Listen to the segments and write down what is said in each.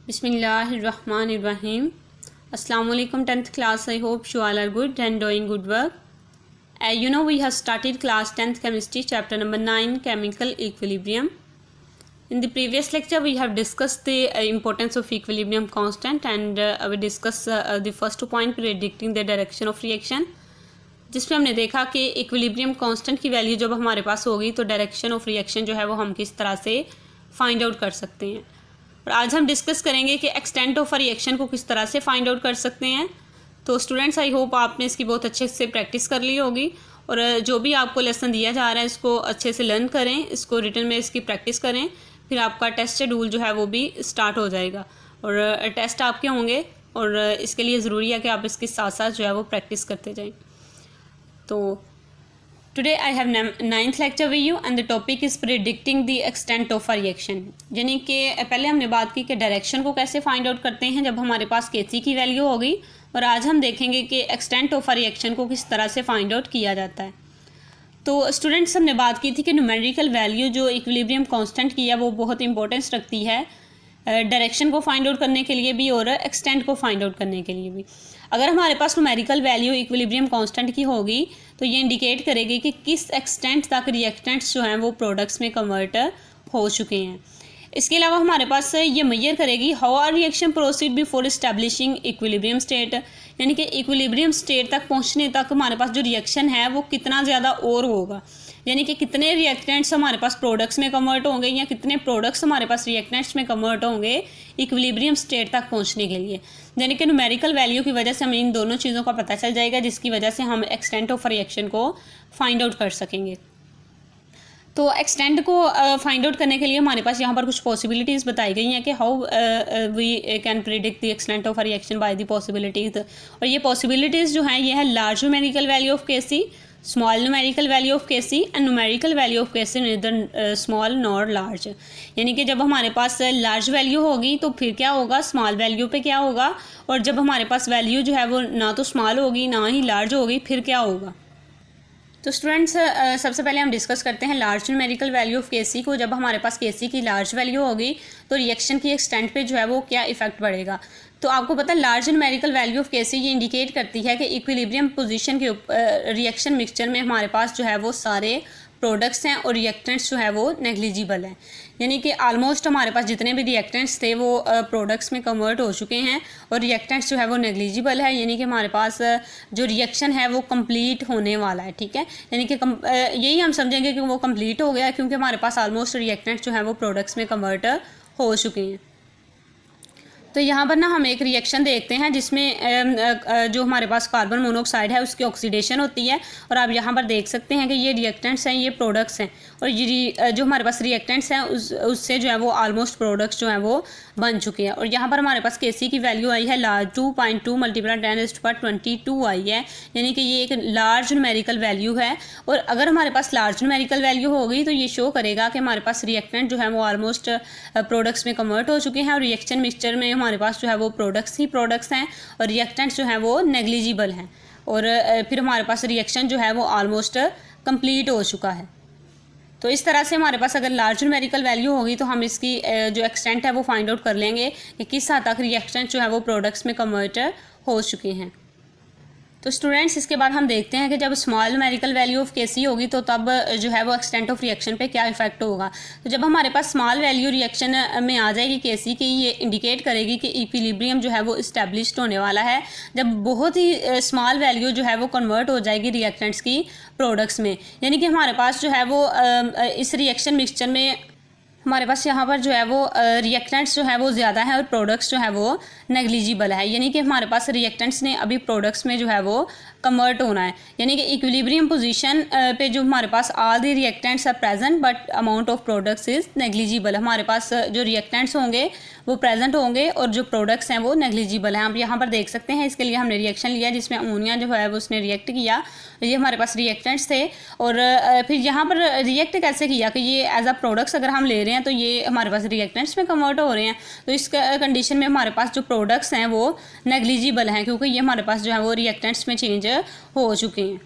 Bismillahirrahmanirrahim. Assalamu alaikum 10th class. I hope you all are good and doing good work. We have started class 10th chemistry chapter number 9 chemical equilibrium. In the previous lecture we have discussed the importance of equilibrium constant and we discussed the first point predicting the direction of reaction, जिसमें हमने देखा कि equilibrium constant की value जब हमारे पास होगी तो direction of reaction जो है वो हम किस तरह से फाइंड आउट कर सकते हैं। और आज हम डिस्कस करेंगे कि एक्सटेंट ऑफ रिएक्शन को किस तरह से फाइंड आउट कर सकते हैं। तो स्टूडेंट्स आई होप आपने इसकी बहुत अच्छे से प्रैक्टिस कर ली होगी और जो भी आपको लेसन दिया जा रहा है इसको अच्छे से लर्न करें, इसको रिटन में इसकी प्रैक्टिस करें, फिर आपका टेस्ट शेड्यूल जो है वो भी स्टार्ट हो जाएगा और टेस्ट आपके होंगे और इसके लिए ज़रूरी है कि आप इसके साथ साथ जो है वो प्रैक्टिस करते जाएँ। तो today I have 9th lecture with you and the topic is predicting the extent of a reaction. यानी कि पहले हमने बात की कि डायरेक्शन को कैसे फाइंड आउट करते हैं जब हमारे पास Kc की वैल्यू होगी, और आज हम देखेंगे कि एक्सटेंट ऑफ अ रिएक्शन को किस तरह से फाइंड आउट किया जाता है। तो स्टूडेंट्स हमने बात की थी कि न्यूमेरिकल वैल्यू जो इक्विलिब्रियम कांस्टेंट की है वो बहुत इंपॉर्टेंस रखती है डायरेक्शन को फाइंड आउट करने के लिए भी और एक्सटेंट को फाइंड आउट करने के लिए भी। अगर हमारे पास न्यूमेरिकल वैल्यू इक्विलिब्रियम कांस्टेंट की होगी तो ये इंडिकेट करेगी कि किस एक्सटेंट तक रिएक्टेंट्स जो हैं वो प्रोडक्ट्स में कन्वर्ट हो चुके हैं। इसके अलावा हमारे पास ये मेजर करेगी how are reaction proceed before establishing equilibrium state, यानी कि इक्विलिब्रियम स्टेट तक पहुंचने तक हमारे पास जो रिएक्शन है वो कितना ज़्यादा और होगा, यानी कि कितने रिएक्टेंट्स हमारे पास प्रोडक्ट्स में कन्वर्ट होंगे या कितने प्रोडक्ट्स हमारे पास रिएक्टेंट्स में कन्वर्ट होंगे इक्विलिब्रियम स्टेट तक पहुंचने के लिए। यानी कि न्यूमेरिकल वैल्यू की वजह से हमें इन दोनों चीज़ों का पता चल जाएगा, जिसकी वजह से हम एक्सटेंट ऑफ रिएक्शन को फाइंड आउट कर सकेंगे। तो एक्सटेंट को फाइंड आउट करने के लिए हमारे पास यहाँ पर कुछ पॉसिबिलिटीज़ बताई गई हैं कि how we can predict the extent of reaction by the possibilities. और ये पॉसिबिलिटीज़ जो हैं ये है large numerical value of Kc, small numerical value of Kc and numerical value of Kc neither small nor large. यानी कि जब हमारे पास लार्ज वैल्यू होगी तो फिर क्या होगा, स्मॉल वैल्यू पे क्या होगा, और जब हमारे पास वैल्यू जो है वो ना तो स्मॉल होगी ना ही लार्ज होगी फिर क्या होगा। तो स्टूडेंट्स सबसे पहले हम डिस्कस करते हैं large numerical value of Kc को। जब हमारे पास Kc की लार्ज वैल्यू होगी तो रिएक्शन की एक्सटेंट पे जो है वो क्या इफेक्ट पड़ेगा। तो आपको पता है large numerical value of Kc ये इंडिकेट करती है कि इक्विलिब्रियम पोजीशन के रिएक्शन मिक्सचर में हमारे पास जो है वो सारे प्रोडक्ट्स हैं और रिएक्टेंट्स जो है वो नेग्लिजिबल हैं, यानी कि आलमोस्ट हमारे पास जितने भी रिएक्टेंट्स थे वो प्रोडक्ट्स में कन्वर्ट हो चुके हैं और रिएक्टेंट्स जो है वो नेग्लिजिबल है, यानी कि हमारे पास जो रिएक्शन है वो कंप्लीट होने वाला है। ठीक है, यानी कि यही हम समझेंगे कि वो कंप्लीट हो गया क्योंकि हमारे पास आलमोस्ट रिएक्टेंट्स जो है वो प्रोडक्ट्स में कन्वर्ट हो चुके हैं। तो यहाँ पर ना हम एक रिएक्शन देखते हैं जिसमें जो हमारे पास कार्बन मोनोऑक्साइड है उसकी ऑक्सीडेशन होती है, और आप यहाँ पर देख सकते हैं कि ये रिएक्टेंट्स हैं, ये प्रोडक्ट्स हैं, और ये जो हमारे पास रिएक्टेंट्स हैं उससे जो है वो आलमोस्ट प्रोडक्ट्स जो हैं वो बन चुके हैं। और यहाँ पर हमारे पास Kc की वैल्यू आई है लार्ज 2.2 × 10⁻22 आई है, यानी कि ये एक लार्ज न्यूमेरिकल वैल्यू है। और अगर हमारे पास लार्ज न्यूमेरिकल वैल्यू होगी तो ये शो करेगा कि हमारे पास रिएक्टेंट जो है वो आलमोस्ट प्रोडक्ट्स में कन्वर्ट हो चुके हैं और रिएक्शन मिक्सचर में हमारे पास जो है वो प्रोडक्ट्स ही प्रोडक्ट्स हैं और रिएक्टेंट्स जो हैं वो नेग्लिजिबल हैं, और फिर हमारे पास रिएक्शन जो है वो आलमोस्ट कंप्लीट हो चुका है। तो इस तरह से हमारे पास अगर लार्ज न्यूमेरिकल वैल्यू होगी तो हम इसकी जो एक्सटेंट है वो फाइंड आउट कर लेंगे कि किस हद तक रिएक्शन जो है वो प्रोडक्ट्स में कन्वर्ट हो चुके हैं। तो स्टूडेंट्स इसके बाद हम देखते हैं कि जब small numerical value of Kc होगी तो तब जो है वो एक्सटेंट ऑफ रिएक्शन पे क्या इफेक्ट होगा। तो जब हमारे पास स्मॉल वैल्यू रिएक्शन में आ जाएगी Kc की, ये इंडिकेट करेगी कि इक्विलिब्रियम जो है वो इस्टेब्लिश्ड होने वाला है। जब बहुत ही स्मॉल वैल्यू जो है वो कन्वर्ट हो जाएगी रिएक्टेंट्स की प्रोडक्ट्स में, यानी कि हमारे पास जो है वो इस रिएक्शन मिक्सचर में हमारे पास यहाँ पर जो है वो रिएक्टेंट्स जो है वो ज़्यादा है और प्रोडक्ट्स जो है वो नेग्लिजिबल है, यानी कि हमारे पास रिएक्टेंट्स ने अभी प्रोडक्ट्स में जो है वो कन्वर्ट होना है। यानी कि इक्विलिब्रियम पोजीशन पे जो हमारे पास all the reactants are present but amount of products is negligible. हमारे पास जो रिएक्टेंट्स होंगे वो प्रेजेंट होंगे और जो प्रोडक्ट्स हैं वो नेग्लिजिबल हैं। आप यहाँ पर देख सकते हैं, इसके लिए हमने रिएक्शन लिया जिसमें अमोनिया जो है वो उसने रिएक्ट किया, ये हमारे पास रिएक्टेंट्स थे। और फिर यहाँ पर रिएक्ट कैसे किया कि ये एज अ प्रोडक्ट्स अगर हम ले रहे हैं तो ये हमारे पास रिएक्टेंट्स में कन्वर्ट हो रहे हैं, तो इस कंडीशन में हमारे पास जो प्रोडक्ट्स हैं वो नेग्लिजिबल हैं क्योंकि ये हमारे पास जो है वो रिएक्टेंट्स में चेंज हो चुके हैं।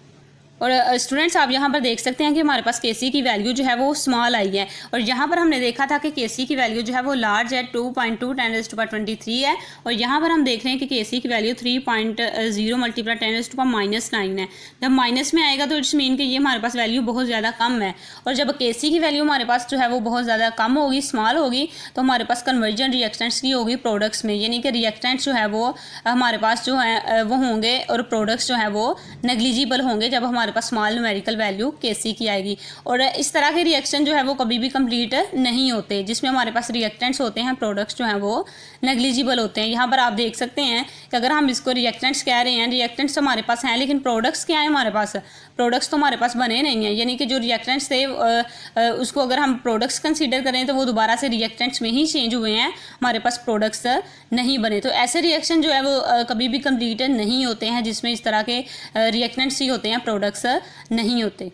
और स्टूडेंट्स आप यहाँ पर देख सकते हैं कि हमारे पास केसी की वैल्यू जो है वो स्मॉल आई है, और यहाँ पर हमने देखा था कि केसी की वैल्यू जो है वो लार्ज है 2.2 10⁻23 है, और यहाँ पर हम देख रहे हैं कि केसी की वैल्यू 3.0 मल्टीप्लाई 10⁻⁻9 है। जब माइनस में आएगा तो इट्स मीन कि ये हमारे पास वैल्यू बहुत ज़्यादा कम है, और जब केसी की वैल्यू हमारे पास जो है वो बहुत ज़्यादा कम होगी, स्मॉल होगी, तो हमारे पास कन्वर्जन रिएक्टेंट्स की होगी प्रोडक्ट्स में, यानी कि रिएक्टेंट्स जो है वो हमारे पास जो है वो होंगे और प्रोडक्ट्स जो है वो नेग्लिजिबल होंगे जब हमारे पास स्मॉल न्यूमेरिकल वैल्यू केसी की आएगी। और इस तरह के रिएक्शन जो है वो कभी भी कंप्लीट नहीं होते, जिसमें हमारे पास रिएक्टेंट्स होते हैं, प्रोडक्ट्स जो हैं वो नेग्लिजिबल होते हैं। यहाँ पर आप देख सकते हैं कि अगर हम इसको रिएक्टेंट्स कह रहे हैं, रिएक्टेंट्स हमारे पास हैं, लेकिन प्रोडक्ट्स क्या है हमारे पास, प्रोडक्ट्स तो हमारे पास बने नहीं हैं, यानी कि जो रिएक्टेंट्स थे उसको अगर हम प्रोडक्ट्स कंसीडर करें तो वो दोबारा से रिएक्टेंट्स में ही चेंज हुए हैं, हमारे पास प्रोडक्ट्स नहीं बने। तो ऐसे रिएक्शन जो है वो कभी भी कंप्लीट नहीं होते हैं जिसमें इस तरह के रिएक्टेंट्स ही होते हैं, प्रोडक्ट्स नहीं होते।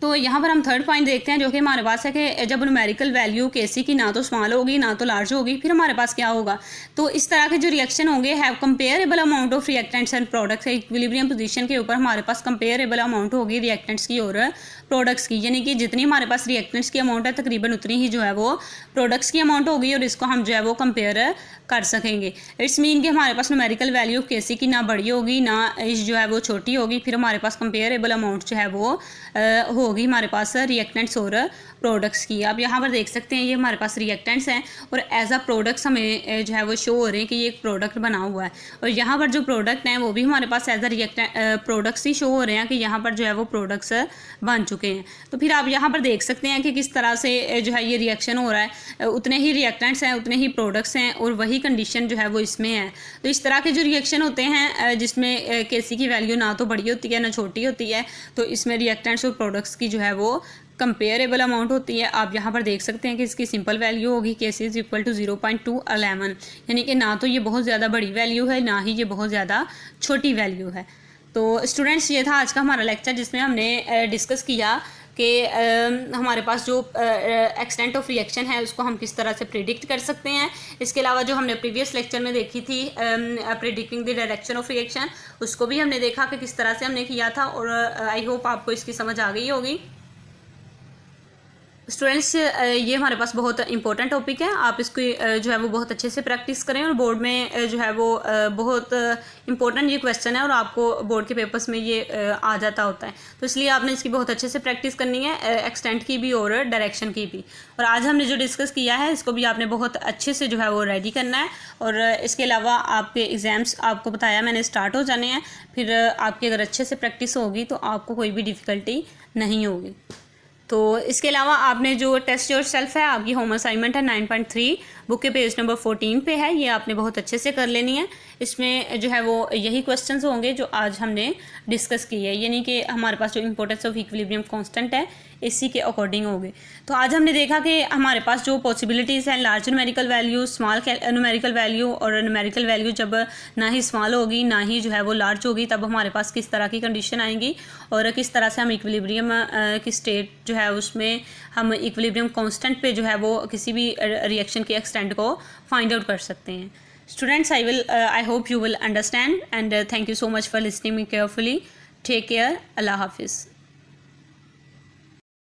तो यहाँ पर हम थर्ड पॉइंट देखते हैं जो कि हमारे पास है कि जब न्यूमेरिकल वैल्यू केसी की ना तो स्मॉल होगी ना तो लार्ज होगी, फिर हमारे पास क्या होगा। तो इस तरह के जो रिएक्शन होंगे have comparable amount of reactants and products, equilibrium position के ऊपर हमारे पास कंपेरेबल अमाउंट होगी रिएक्टेंट्स की और प्रोडक्ट्स की, यानी कि जितनी हमारे पास रिएक्टेंट्स की अमाउंट है तकरीबन उतनी ही जो है वो प्रोडक्ट्स की अमाउंट होगी, और इसको हम जो है वो कंपेयर कर सकेंगे। इट्स मीन कि हमारे पास न्यूमेरिकल वैल्यू केसी की ना बड़ी होगी ना इस जो है वो छोटी होगी, फिर हमारे पास कंपेरेबल अमाउंट जो है वो होगी हमारे पास रिएक्टेंट्स और प्रोडक्ट्स की। आप यहाँ पर देख सकते हैं ये हमारे पास रिएक्टेंट्स हैं और एज अ प्रोडक्ट्स हमें जो है वो शो हो रहे हैं कि ये एक प्रोडक्ट बना हुआ है, और यहाँ पर जो प्रोडक्ट हैं वो भी हमारे पास एज अ प्रोडक्ट्स ही शो हो रहे हैं कि यहाँ पर जो है वो प्रोडक्ट्स बन चुके हैं। तो फिर आप यहाँ पर देख सकते हैं कि किस तरह से जो है ये रिएक्शन हो रहा है, उतने ही रिएक्टेंट्स हैं उतने ही प्रोडक्ट्स हैं और वही कंडीशन जो है वो इसमें है। तो इस तरह के जो रिएक्शन होते हैं जिसमें केसी की वैल्यू ना तो बड़ी होती है ना छोटी होती है, तो इसमें रिएक्टेंट्स और प्रोडक्ट्स की जो है वो कंपेरेबल अमाउंट होती है। आप यहाँ पर देख सकते हैं कि इसकी सिंपल वैल्यू होगी केसी इज इक्वल टू 0.211, यानी कि ना तो ये बहुत ज़्यादा बड़ी वैल्यू है ना ही ये बहुत ज़्यादा छोटी वैल्यू है। तो स्टूडेंट्स ये था आज का हमारा लेक्चर जिसमें हमने डिस्कस किया कि हमारे पास जो एक्सटेंट ऑफ रिएक्शन है उसको हम किस तरह से प्रिडिक्ट कर सकते हैं। इसके अलावा जो हमने प्रीवियस लेक्चर में देखी थी predicting the direction of reaction, उसको भी हमने देखा कि किस तरह से हमने किया था, और आई होप आपको इसकी समझ आ गई होगी। स्टूडेंट्स ये हमारे पास बहुत इंपॉर्टेंट टॉपिक है, आप इसको जो है वो बहुत अच्छे से प्रैक्टिस करें, और बोर्ड में जो है वो बहुत इंपॉर्टेंट ये क्वेश्चन है और आपको बोर्ड के पेपर्स में ये आ जाता होता है, तो इसलिए आपने इसकी बहुत अच्छे से प्रैक्टिस करनी है, एक्सटेंट की भी और डायरेक्शन की भी। और आज हमने जो डिस्कस किया है इसको भी आपने बहुत अच्छे से जो है वो रेडी करना है, और इसके अलावा आपके एग्ज़ाम्स आपको बताया मैंने स्टार्ट हो जाने हैं, फिर आपकी अगर अच्छे से प्रैक्टिस होगी तो आपको कोई भी डिफ़िकल्टी नहीं होगी। तो इसके अलावा आपने जो टेस्ट योर सेल्फ है, आपकी होम असाइनमेंट है 9.3 बुक के पेज नंबर 14 पे है, ये आपने बहुत अच्छे से कर लेनी है। इसमें जो है वो यही क्वेश्चंस होंगे जो आज हमने डिस्कस की है, यानी कि हमारे पास जो इंपॉर्टेंस ऑफ इक्विलिब्रियम कांस्टेंट है इसी के अकॉर्डिंग होंगे। तो आज हमने देखा कि हमारे पास जो पॉसिबिलिटीज़ हैं large numerical value, small numerical value, और न्यूमेरिकल वैल्यू जब ना ही स्मॉल होगी ना ही जो है वो लार्ज होगी तब हमारे पास किस तरह की कंडीशन आएंगी, और किस तरह से हम इक्विलिब्रियम की स्टेट जो है उसमें हम इक्विलिब्रियम कांस्टेंट पे जो है वो किसी भी रिएक्शन के एक्सटेंट को फाइंड आउट कर सकते हैं। Students, I hope you will understand, and thank you so much for listening me carefully. Take care. Allah Hafiz.